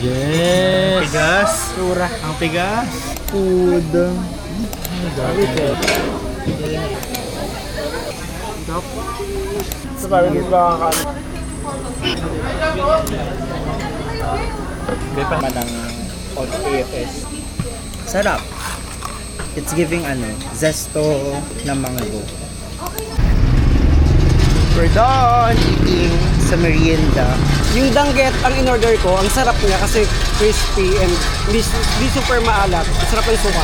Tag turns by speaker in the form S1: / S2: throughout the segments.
S1: Yes!
S2: Pigas.
S1: Sura.
S2: Ang pigas.
S1: Food.
S2: So parang hindi ba kakaano? Hindi pa ng on AFS.
S1: Sarap. It's giving zesto na mango. We're done eating sa merienda.
S3: Yung danggit, ang in-order ko, ang sarap niya kasi crispy and di super maalat. Ang sarap ng suka.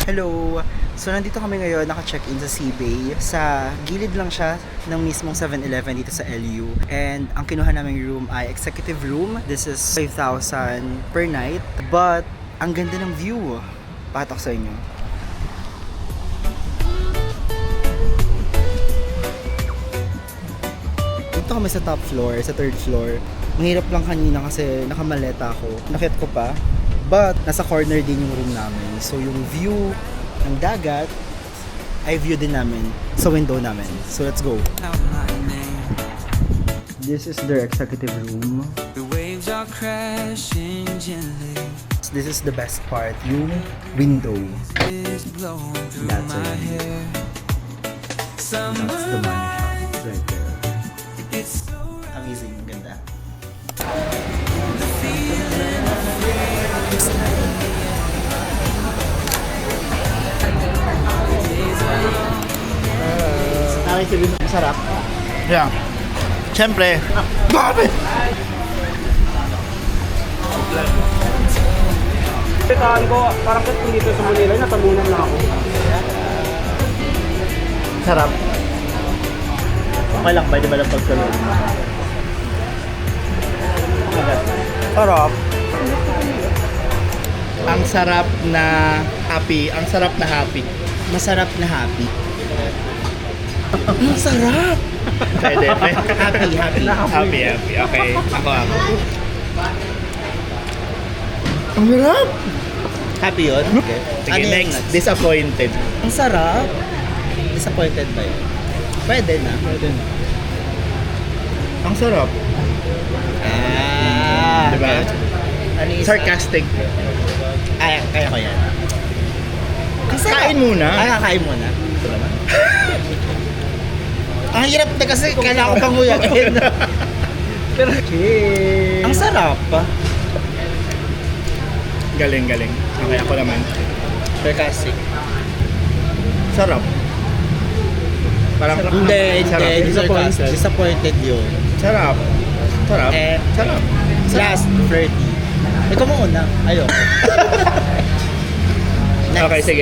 S1: Hello! So nandito kami ngayon, naka-check-in sa Seabay. Sa gilid lang siya ng mismong 7-Eleven dito sa LU. And ang kinuha naming room ay executive room. This is 5,000 per night. But ang ganda ng view. Patok sa inyo. Dito kami sa top floor, sa third floor. Mahirap lang kanina kasi nakamaleta ako. Nakit ko pa. But nasa corner din yung room namin. So yung view ng dagat ay view din namin sa window namin. So let's go. This is their executive room.
S4: The waves are crashing gently.
S1: This is the best part, yung window.
S4: It's blowing through
S1: That's
S4: my
S1: it.
S4: hair.
S1: That's the money shot right there.
S4: It's so
S1: Amazing, ang ganda.
S2: Nakay sabihin, masarap. Yeah. Siyempre. Grabe!
S3: Pitaan ko, parang kung dito sa Manila, natamunan lang ako.
S2: Sarap. Okay lang ba? Di ba lang pagkaroon?
S1: Sarap.
S2: Ang sarap na happy. Ang sarap na happy.
S1: Masarap na happy. Ang sarap!
S2: Pwede.
S1: Happy, happy.
S2: Happy. Okay. Ako. Ang sarap!
S1: Happy yun? Okay.
S2: Sige,
S1: Ano yung
S2: next.
S1: next?
S2: Disappointed.
S1: Ang sarap. Disappointed ba yun? Pwede na.
S2: Ang sarap.
S1: Ah,
S2: Diba?
S1: Ano yung
S2: Sarcastic.
S1: Ay, kaya ko yan.
S2: Kain muna.
S1: Ay, kakain muna. Ito naman. Ang hirap na kasi kailangan ko pang uyagin.
S3: Pero,
S1: Ang sarap.
S2: Galing. Okay, ako naman.
S1: Sarcastic.
S2: Sarap. Parang
S1: Hindi.
S2: Sarap.
S1: Disappointed yun.
S2: Sarap.
S1: Eh,
S2: Sarap.
S1: Last, flirty. Ikaw muna. Ayoko. Next.
S2: Okay, sige.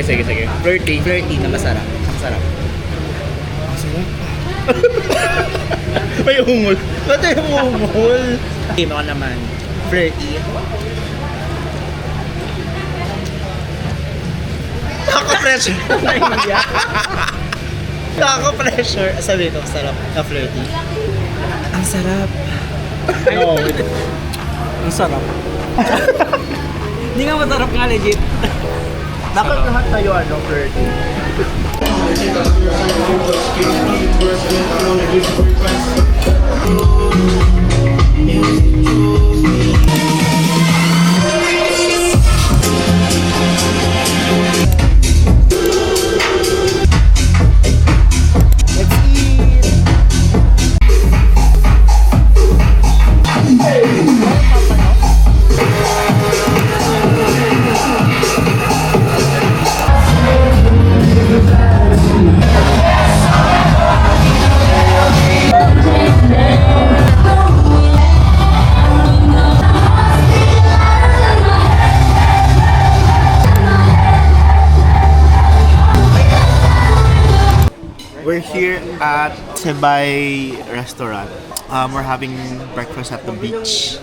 S2: Flirty.
S1: Flirty na masarap. Ang sarap.
S2: May umul.
S1: Ba't yung umul? Game ako naman. Flirty. Nakaka-pressure. Nakaka-pressure. Sabi ko, sarap na flirty. Ang sarap.
S2: No.
S3: ang sarap. Hindi nga masarap nga legit.
S2: Dapat lahat tayo flirty.
S1: Let's eat.
S2: We're here at Sebay Restaurant. We're having breakfast at the beach.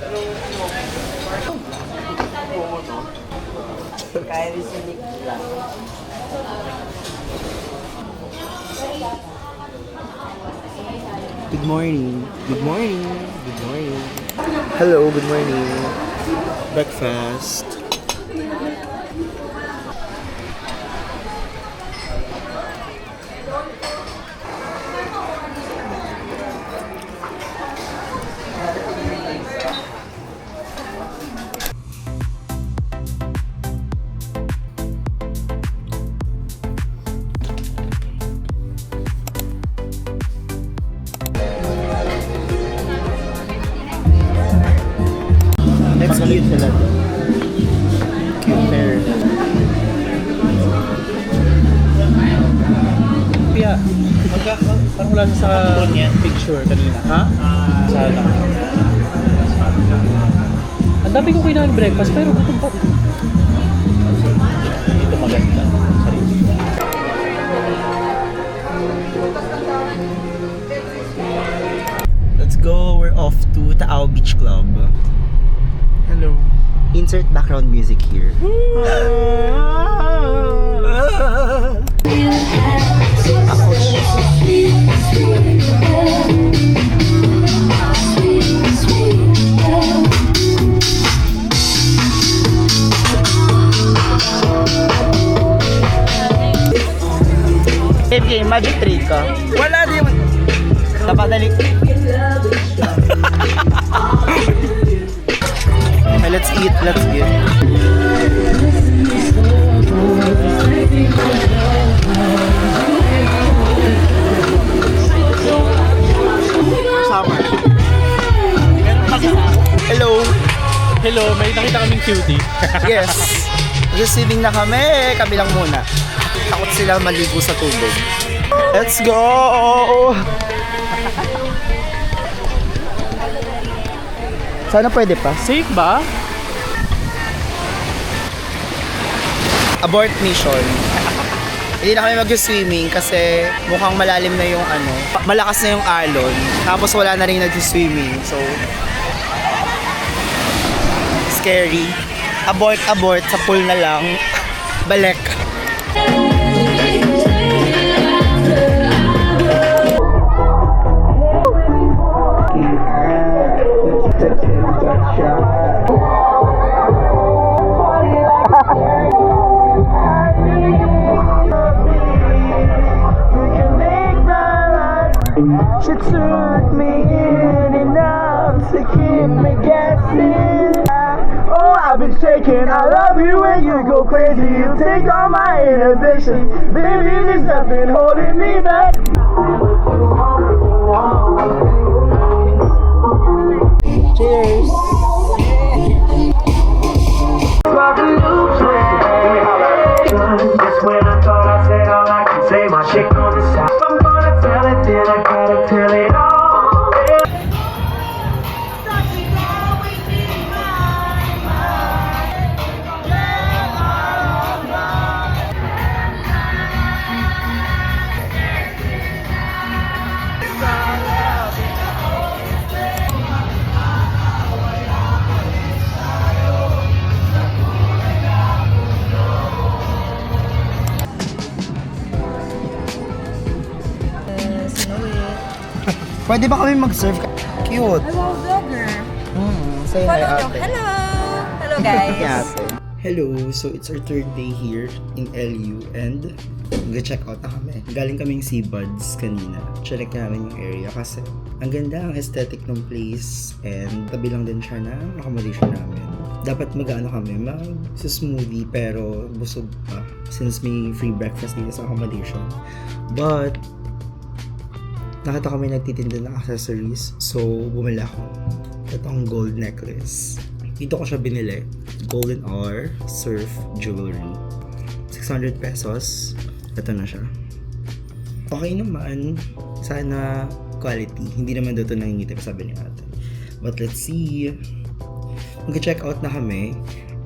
S1: Good morning. Good morning. Good morning. Hello, good morning. Breakfast.
S2: Galit sila doon. Cute hair.
S5: Kaya, parang wala sa picture kanina. Ha? Sana. Ang dami ko kinain breakfast, pero gutom pa. Ito maganda. Sarili.
S1: Let's go. We're off to Taao Beach Club.
S2: Hello.
S1: Insert background music here. Okay, magic trick ka. Wala di mo. Napadali. Okay, let's eat. Let's eat.
S2: Summer.
S1: Hello.
S5: Hello, may nakita kaming cutie.
S1: Yes. Receiving na kami. Kami lang muna. Takot sila maligo sa tubig. Let's go! Sana pwede pa.
S5: Safe ba?
S1: Abort mission. Hindi na kami mag-swimming kasi mukhang malalim na yung ano. Malakas na yung alon. Tapos wala na rin nag-swimming. So, scary. Abort sa pool na lang. Balik. She took me in enough to keep me guessing. Oh, I've been shaking. I love you when you go crazy. You take all my inhibitions. Baby, there's nothing holding me back. Cheers.
S6: Just when I thought I said all I can say, my chick on the side. If I'm gonna tell it, then I gotta tell it all.
S1: Pwede ba kami mag-serve? Cute.
S7: Hello, vlogger.
S1: Say hi,
S7: Follow nyo.
S1: ate.
S7: Hello! Hello, guys.
S1: Yeah, ate. Hello, so it's our third day here in LU and mag-check out na kami. Galing kaming Seabuds kanina. Check namin yung area kasi ang ganda, ang aesthetic ng place and tabi lang din siya ng accommodation namin. Dapat mag-ano kami, mag-smoothie pero busog pa since may free breakfast dito sa accommodation. But nakita kami nagtitinda ng accessories, so bumili ako. Itong gold necklace. Dito ko siya binili. Golden R Surf Jewelry. 600 pesos. Ito na siya. Okay naman. Sana quality. Hindi naman daw ito nangingitip, sabi ni ate. But let's see. Mag-check out na kami.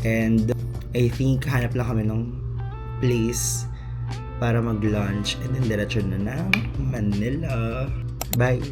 S1: And I think hanap lang kami ng place para mag-lunch and then diretso na ng Manila. Bye!